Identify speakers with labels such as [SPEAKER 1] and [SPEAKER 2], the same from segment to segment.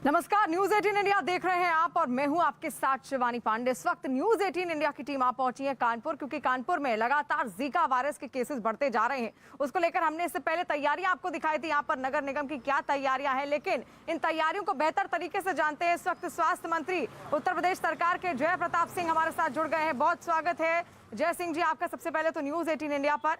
[SPEAKER 1] नमस्कार, news 18 India देख रहे हैं आप और मैं हूं आपके साथ शिवानी पांडे। इस वक्त न्यूज 18 इंडिया की टीम आप पहुंची है कानपुर, क्योंकि कानपुर में लगातार जीका वायरस के केसेस बढ़ते जा रहे हैं। उसको लेकर हमने इससे पहले तैयारियां आपको दिखाई थी, यहाँ पर नगर निगम की क्या तैयारियां हैं, लेकिन इन तैयारियों को बेहतर तरीके से जानते हैं। इस वक्त स्वास्थ्य मंत्री उत्तर प्रदेश सरकार के जय प्रताप सिंह हमारे साथ जुड़ गए हैं। बहुत स्वागत है जय सिंह जी आपका सबसे पहले तो न्यूज 18 इंडिया पर।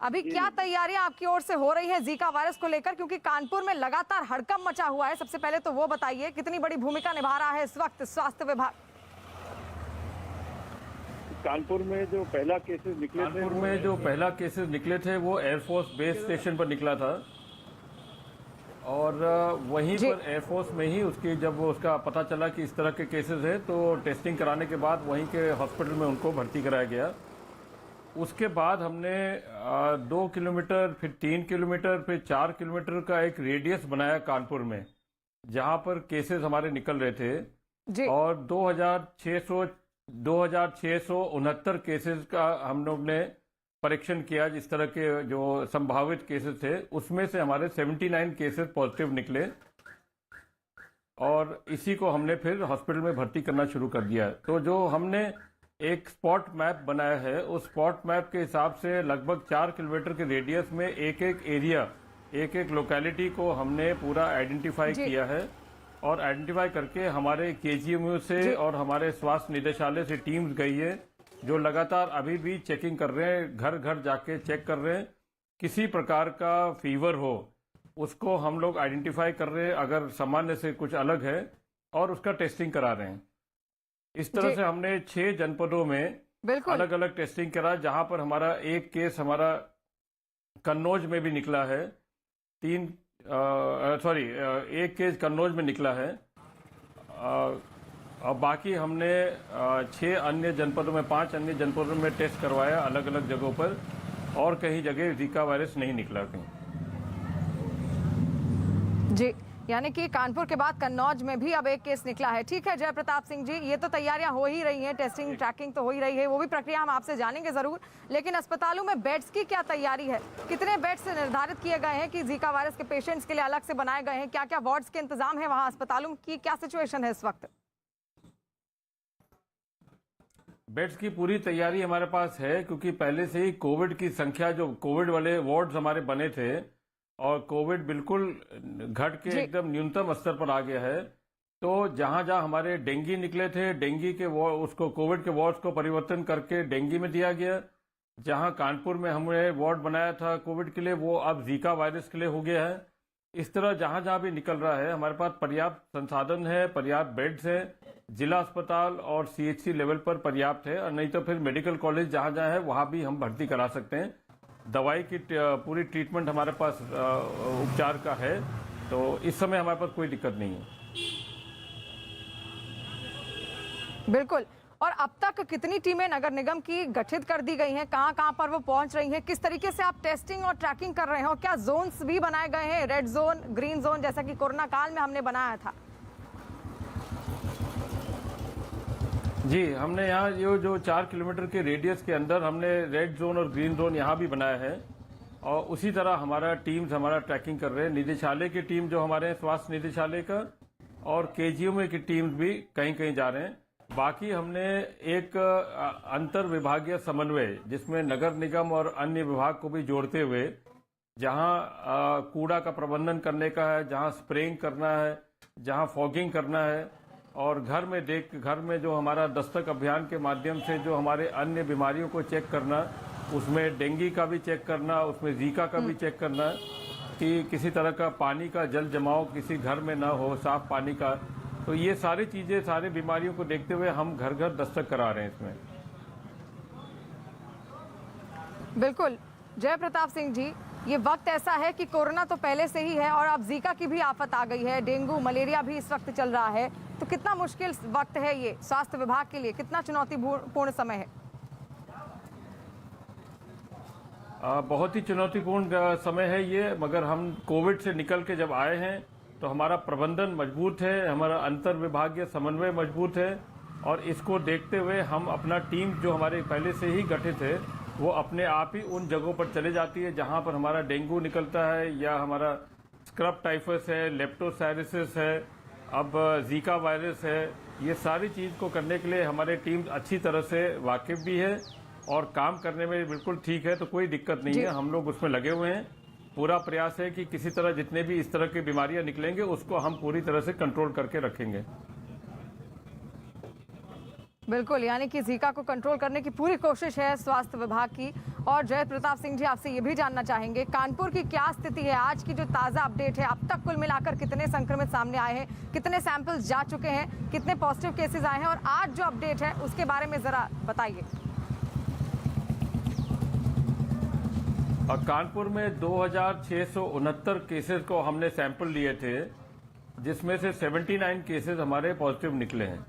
[SPEAKER 1] अभी क्या तैयारियां आपकी ओर से हो रही है जीका वायरस को लेकर, क्योंकि कानपुर में लगातार हड़कंप मचा हुआ है। सबसे पहले तो वो बताइए कितनी बड़ी भूमिका निभा रहा है इस वक्त स्वास्थ्य विभाग।
[SPEAKER 2] कानपुर में जो पहला केसेस निकले थे वो एयरफोर्स बेस स्टेशन पर निकला था और वहीं पर एयरफोर्स में ही उसकी जब उसका पता चला कि इस तरह के केसेस है तो टेस्टिंग कराने के बाद वहीं के हॉस्पिटल में उनको भर्ती कराया गया। उसके बाद हमने 2 किलोमीटर, फिर 3 किलोमीटर, फिर 4 किलोमीटर का एक रेडियस बनाया कानपुर में, जहां पर केसेस हमारे निकल रहे थे और 2669 केसेस का हम लोग ने परीक्षण किया। जिस तरह के जो संभावित केसेस थे उसमें से हमारे 79 केसेस पॉजिटिव निकले और इसी को हमने फिर हॉस्पिटल में भर्ती करना शुरू कर दिया। तो जो हमने एक स्पॉट मैप बनाया है, उस स्पॉट मैप के हिसाब से लगभग 4 किलोमीटर के रेडियस में एक एक एरिया, एक एक लोकेलिटी को हमने पूरा आइडेंटिफाई किया है और आइडेंटिफाई करके हमारे केजीएमयू से और हमारे स्वास्थ्य निदेशालय से टीम्स गई है जो लगातार अभी भी चेकिंग कर रहे हैं, घर घर जाके चेक कर रहे हैं। किसी प्रकार का फीवर हो उसको हम लोग आइडेंटिफाई कर रहे हैं, अगर सामान्य से कुछ अलग है और उसका टेस्टिंग करा रहे हैं। इस तरह से हमने 6 जनपदों में अलग अलग टेस्टिंग करा, जहां पर हमारा एक केस हमारा कन्नौज में भी निकला है, एक केस कन्नौज में निकला है और बाकी हमने 6 अन्य जनपदों में, 5 अन्य जनपदों में टेस्ट करवाया अलग अलग जगहों पर और कहीं जगह जीका वायरस नहीं निकला कहीं।
[SPEAKER 1] जी, यानी कि कानपुर के बाद कन्नौज में भी अब एक केस निकला है। ठीक है जय प्रताप सिंह जी, ये तो तैयारियां हो ही रही हैं, टेस्टिंग ट्रैकिंग तो हो ही रही है, वो भी प्रक्रिया हम आपसे जानेंगे जरूर। लेकिन अस्पतालों में बेड्स की क्या तैयारी है, कितने बेड्स निर्धारित किए गए हैं कि जीका वायरस के पेशेंट्स के लिए अलग से बनाए गए हैं, क्या क्या वार्ड्स के इंतजाम है वहाँ, अस्पतालों की क्या सिचुएशन है इस वक्त?
[SPEAKER 2] बेड्स की पूरी तैयारी हमारे पास है, क्योंकि पहले से ही कोविड की संख्या, जो कोविड वाले वार्ड्स हमारे बने थे और कोविड बिल्कुल घट के एकदम न्यूनतम स्तर पर आ गया है। तो जहां जहां हमारे डेंगू निकले थे, डेंगू के उसको कोविड के वार्ड्स को परिवर्तन करके डेंगू में दिया गया। जहां कानपुर में हमने वार्ड बनाया था कोविड के लिए, वो अब जीका वायरस के लिए हो गया है। इस तरह जहां जहां भी निकल रहा है हमारे पास पर्याप्त संसाधन है, पर्याप्त बेड्स है, जिला अस्पताल और CHC लेवल पर पर्याप्त है, और नहीं तो फिर मेडिकल कॉलेज जहां जहां है वहां भी हम भर्ती करा सकते हैं। दवाई की पूरी ट्रीटमेंट हमारे पास उपचार का है, तो इस समय हमारे पास कोई दिक्कत नहीं है।
[SPEAKER 1] बिल्कुल। और अब तक कितनी टीमें नगर निगम की गठित कर दी गई हैं, कहां कहां पर वो पहुंच रही हैं, किस तरीके से आप टेस्टिंग और ट्रैकिंग कर रहे हैं, और क्या जोन्स भी बनाए गए हैं, रेड जोन, ग्रीन जोन, जैसा कि कोरोना काल में हमने बनाया था?
[SPEAKER 2] जी, हमने यहाँ जो 4 किलोमीटर के रेडियस के अंदर हमने रेड जोन और ग्रीन जोन यहाँ भी बनाया है और उसी तरह हमारा ट्रैकिंग कर रहे हैं। निदेशालय की टीम जो हमारे स्वास्थ्य निदेशालय का और KGMU की टीम भी कहीं कहीं जा रहे हैं। बाकी हमने एक अंतर विभागीय समन्वय, जिसमें नगर निगम और अन्य विभाग को भी जोड़ते हुए, जहाँ कूड़ा का प्रबंधन करने का है, जहाँ स्प्रेइंग करना है, जहाँ फॉगिंग करना है, और घर में जो हमारा दस्तक अभियान के माध्यम से जो हमारे अन्य बीमारियों को चेक करना, उसमें डेंगू का भी चेक करना, उसमें जीका का भी चेक करना कि किसी तरह का पानी का जल जमाव किसी घर में ना हो, साफ पानी का। तो ये सारी चीजें, सारी बीमारियों को देखते हुए हम घर घर दस्तक करा रहे हैं इसमें।
[SPEAKER 1] बिल्कुल जय प्रताप सिंह जी, ये वक्त ऐसा है कि कोरोना तो पहले से ही है और अब जीका की भी आफत आ गई है, डेंगू मलेरिया भी इस वक्त चल रहा है, तो कितना मुश्किल वक्त है ये स्वास्थ्य विभाग के लिए, कितना चुनौतीपूर्ण समय है?
[SPEAKER 2] बहुत ही चुनौतीपूर्ण समय है ये, मगर हम कोविड से निकल के जब आए हैं तो हमारा प्रबंधन मजबूत है, हमारा अंतर विभागीय समन्वय मजबूत है और इसको देखते हुए हम अपना टीम जो हमारे पहले से ही गठित है वो अपने आप ही उन जगहों पर चले जाती है जहां पर हमारा डेंगू निकलता है या हमारा स्क्रब टाइफस है, लेप्टोस्पायरोसिस है, अब जीका वायरस है। ये सारी चीज़ को करने के लिए हमारे टीम अच्छी तरह से वाकिफ भी है और काम करने में बिल्कुल ठीक है, तो कोई दिक्कत नहीं है। हम लोग उसमें लगे हुए हैं। पूरा प्रयास है कि किसी तरह जितने भी इस तरह की बीमारियां निकलेंगे उसको हम पूरी तरह से कंट्रोल करके रखेंगे।
[SPEAKER 1] बिल्कुल, यानी कि जीका को कंट्रोल करने की पूरी कोशिश है स्वास्थ्य विभाग की। और जय प्रताप सिंह जी, आपसे ये भी जानना चाहेंगे कानपुर की क्या स्थिति है, आज की जो ताज़ा अपडेट है, अब तक कुल मिलाकर कितने संक्रमित सामने आए हैं, कितने सैंपल्स जा चुके हैं, कितने पॉजिटिव केसेस आए हैं, और आज जो अपडेट है उसके बारे में जरा बताइए।
[SPEAKER 2] कानपुर में 2669 केसेस को हमने सैंपल लिए थे, जिसमें से 79 केसेस हमारे पॉजिटिव निकले हैं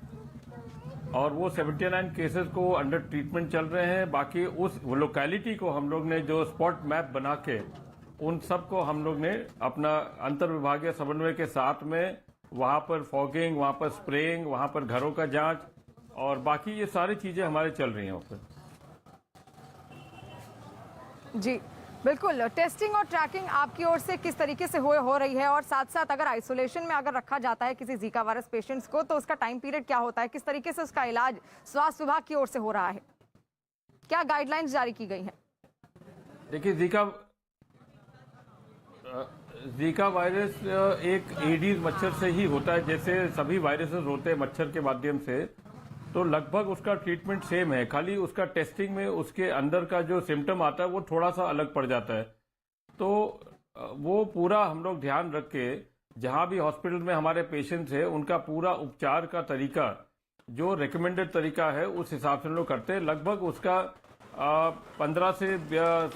[SPEAKER 2] और वो 79 केसेस को अंडर ट्रीटमेंट चल रहे हैं। बाकी उस लोकेलिटी को हम लोग ने जो स्पॉट मैप बना के उन सब को हम लोग ने अपना अंतर विभागीय समन्वय के साथ में वहां पर फॉगिंग, वहां पर स्प्रेइंग, वहां पर घरों का जांच और बाकी ये सारी चीजें हमारे चल रही हैं वहाँ पर।
[SPEAKER 1] जी बिल्कुल, टेस्टिंग और ट्रैकिंग आपकी ओर से किस तरीके से हो रही है, और साथ साथ अगर आइसोलेशन में अगर रखा जाता है किसी जीका वायरस पेशेंट्स को तो उसका टाइम पीरियड क्या होता है, किस तरीके से उसका इलाज स्वास्थ्य विभाग की ओर से हो रहा है, क्या गाइडलाइंस जारी की गई हैं?
[SPEAKER 2] देखिए, जीका वायरस एक एडीज मच्छर से ही होता है, जैसे सभी वायरसेस होते हैं मच्छर के माध्यम से, तो लगभग उसका ट्रीटमेंट सेम है। खाली उसका टेस्टिंग में उसके अंदर का जो सिम्टम आता है वो थोड़ा सा अलग पड़ जाता है। तो वो पूरा हम लोग ध्यान रख के जहां भी हॉस्पिटल में हमारे पेशेंट्स हैं उनका पूरा उपचार का तरीका जो रिकमेंडेड तरीका है उस हिसाब से हम लोग करते हैं। लगभग उसका 15 से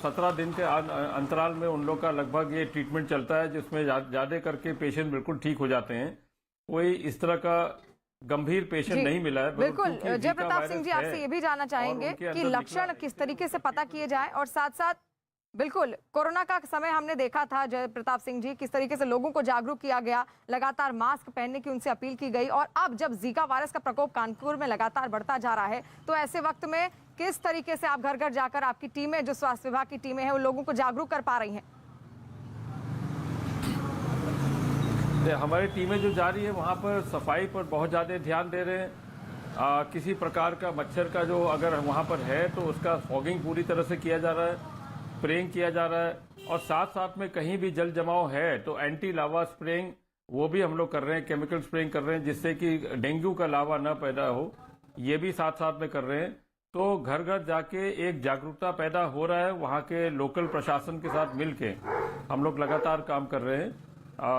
[SPEAKER 2] 17 दिन के अंतराल में उन लोग का लगभग ये ट्रीटमेंट चलता है, जिसमें ज्यादा करके पेशेंट बिल्कुल ठीक हो जाते हैं। कोई इस तरह का गंभीर पेशेंट नहीं मिला है।
[SPEAKER 1] बिल्कुल, जय प्रताप सिंह जी, आपसे ये भी जानना चाहेंगे कि लक्षण किस तरीके से पता किए जाए, और साथ साथ बिल्कुल कोरोना का समय हमने देखा था जय प्रताप सिंह जी, किस तरीके से लोगों को जागरूक किया गया, लगातार मास्क पहनने की उनसे अपील की गई, और अब जब जीका वायरस का प्रकोप कानपुर में लगातार बढ़ता जा रहा है तो ऐसे वक्त में किस तरीके से आप घर घर जाकर आपकी टीमें, जो स्वास्थ्य विभाग की टीमें हैं, उन लोगों को जागरूक कर पा रही हैं?
[SPEAKER 2] हमारी टीमें जो जा रही है वहाँ पर सफाई पर बहुत ज़्यादा ध्यान दे रहे हैं। किसी प्रकार का मच्छर का जो अगर वहाँ पर है तो उसका फॉगिंग पूरी तरह से किया जा रहा है, स्प्रेइंग किया जा रहा है, और साथ साथ में कहीं भी जल जमाव है तो एंटी लावा स्प्रेइंग वो भी हम लोग कर रहे हैं, केमिकल स्प्रेइंग कर रहे हैं जिससे कि डेंगू का लावा न पैदा हो, ये भी साथ साथ में कर रहे हैं। तो घर घर जाके एक जागरूकता पैदा हो रहा है, वहाँ के लोकल प्रशासन के साथ मिलके हम लोग लगातार काम कर रहे हैं।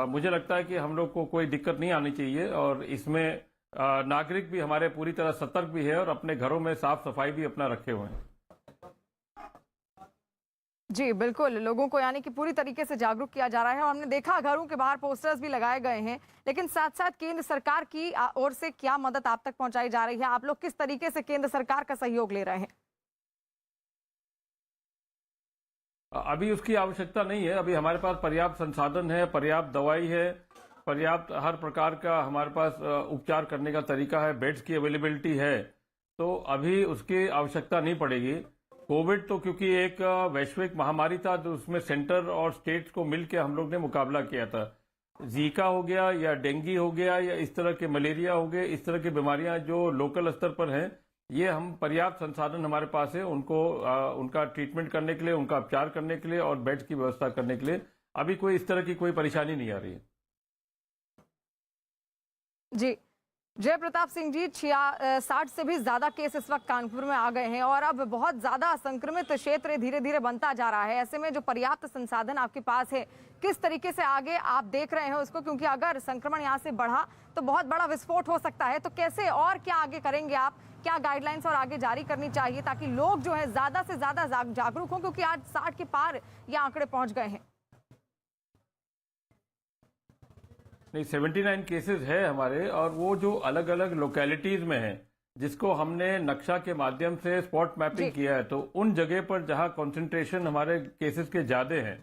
[SPEAKER 2] मुझे लगता है कि हम लोग को कोई दिक्कत नहीं आनी चाहिए, और इसमें नागरिक भी हमारे पूरी तरह सतर्क भी है और अपने घरों में साफ सफाई भी अपना रखे हुए हैं।
[SPEAKER 1] जी बिल्कुल, लोगों को यानी कि पूरी तरीके से जागरूक किया जा रहा है, और हमने देखा घरों के बाहर पोस्टर्स भी लगाए गए हैं। लेकिन साथ साथ केंद्र सरकार की ओर से क्या मदद आप तक पहुंचाई जा रही है, आप लोग किस तरीके से केंद्र सरकार का सहयोग ले रहे हैं?
[SPEAKER 2] अभी उसकी आवश्यकता नहीं है। अभी हमारे पास पर्याप्त संसाधन है, पर्याप्त दवाई है, पर्याप्त हर प्रकार का हमारे पास उपचार करने का तरीका है, बेड्स की अवेलेबिलिटी है, तो अभी उसकी आवश्यकता नहीं पड़ेगी। कोविड तो क्योंकि एक वैश्विक महामारी था तो उसमें सेंटर और स्टेट्स को मिलकर हम लोग ने मुकाबला किया था। जीका हो गया या डेंगू हो गया या इस तरह के मलेरिया हो गए, इस तरह की बीमारियां जो लोकल स्तर पर हैं, ये हम पर्याप्त संसाधन हमारे पास है उनको उनका ट्रीटमेंट करने के लिए, उनका उपचार करने के लिए और बेड्स की व्यवस्था करने के लिए अभी कोई इस तरह की कोई परेशानी नहीं आ रही है।
[SPEAKER 1] जी जय प्रताप सिंह जी, 60 से भी ज्यादा केस इस वक्त कानपुर में आ गए हैं और अब बहुत ज्यादा संक्रमित क्षेत्र धीरे धीरे बनता जा रहा है। ऐसे में जो पर्याप्त संसाधन आपके पास है, किस तरीके से आगे आप देख रहे हैं उसको, क्योंकि अगर संक्रमण यहाँ से बढ़ा तो बहुत बड़ा विस्फोट हो सकता है, तो कैसे और क्या आगे करेंगे आप, क्या गाइडलाइंस और आगे जारी करनी चाहिए ताकि लोग जो है ज्यादा से ज्यादा जागरूक हों, क्योंकि आज 60 के पार ये आंकड़े पहुंच गए हैं?
[SPEAKER 2] नहीं, 79 केसेस है हमारे, और वो जो अलग अलग लोकेलिटीज में है जिसको हमने नक्शा के माध्यम से स्पॉट मैपिंग किया है, तो उन जगह पर जहां कंसंट्रेशन हमारे केसेस के ज्यादा हैं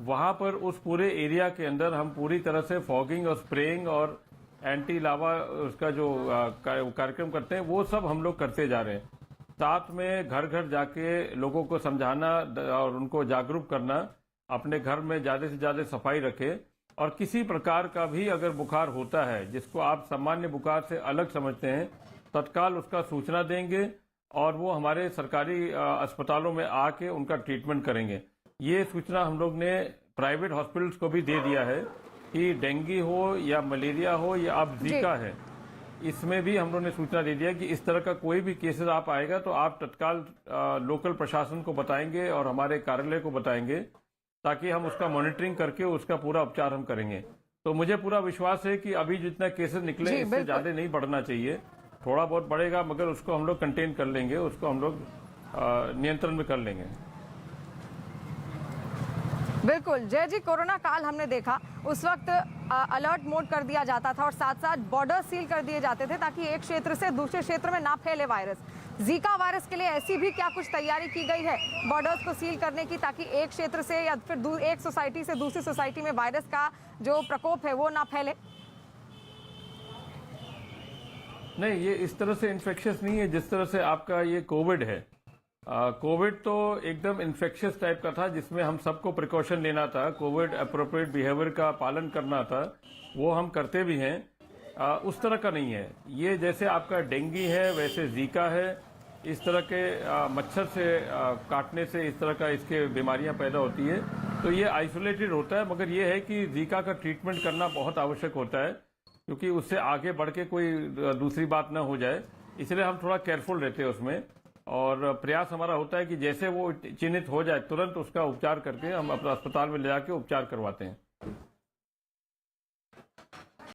[SPEAKER 2] वहां पर उस पूरे एरिया के अंदर हम पूरी तरह से फॉगिंग और स्प्रेइंग और एंटी लावा उसका जो कार्यक्रम करते हैं वो सब हम लोग करते जा रहे हैं। साथ में घर घर जाके लोगों को समझाना और उनको जागरूक करना, अपने घर में ज्यादा से ज्यादा सफाई रखे, और किसी प्रकार का भी अगर बुखार होता है जिसको आप सामान्य बुखार से अलग समझते हैं, तत्काल उसका सूचना देंगे और वो हमारे सरकारी अस्पतालों में आके उनका ट्रीटमेंट करेंगे। ये सूचना हम लोग ने प्राइवेट हॉस्पिटल्स को भी दे दिया है कि डेंगू हो या मलेरिया हो या अब जीका है, इसमें भी हम लोगों ने सूचना दे दिया कि इस तरह का कोई भी केसेस आप आएगा तो आप तत्काल लोकल प्रशासन को बताएंगे और हमारे कार्यालय को बताएंगे, ताकि हम उसका मॉनिटरिंग करके उसका पूरा उपचार हम करेंगे। तो मुझे पूरा विश्वास है कि अभी जितना केसेस निकले इससे ज्यादा नहीं बढ़ना चाहिए, थोड़ा बहुत बढ़ेगा मगर उसको हम लोग कंटेन कर लेंगे, उसको हम लोग नियंत्रण में कर लेंगे।
[SPEAKER 1] बिल्कुल जय जी, कोरोना काल हमने देखा उस वक्त अलर्ट मोड कर दिया जाता था और साथ साथ बॉर्डर सील कर दिए जाते थे ताकि एक क्षेत्र से दूसरे क्षेत्र में ना फैले वायरस। जीका वायरस के लिए ऐसी भी क्या कुछ तैयारी की गई है बॉर्डर्स को सील करने की, ताकि एक क्षेत्र से या फिर एक सोसाइटी से दूसरी सोसाइटी में वायरस का जो प्रकोप है वो ना फैले?
[SPEAKER 2] नहीं, ये इस तरह से इन्फेक्शियस नहीं है जिस तरह से आपका ये कोविड है। कोविड तो एकदम इन्फेक्शियस टाइप का था जिसमें हम सबको प्रिकॉशन लेना था, कोविड अप्रोप्रिएट बिहेवियर का पालन करना था, वो हम करते भी हैं। उस तरह का नहीं है ये, जैसे आपका डेंगू है वैसे जीका है। इस तरह के मच्छर से काटने से इस तरह का इसके बीमारियां पैदा होती है, तो ये आइसोलेटेड होता है। मगर ये है कि जीका का ट्रीटमेंट करना बहुत आवश्यक होता है क्योंकि उससे आगे बढ़ के कोई दूसरी बात ना हो जाए, इसलिए हम थोड़ा केयरफुल रहते हैं उसमें। और प्रयास हमारा होता है कि जैसे वो चिन्हित हो जाए तुरंत उसका उपचार करके हम अपना अस्पताल में ले जाके उपचार करवाते हैं।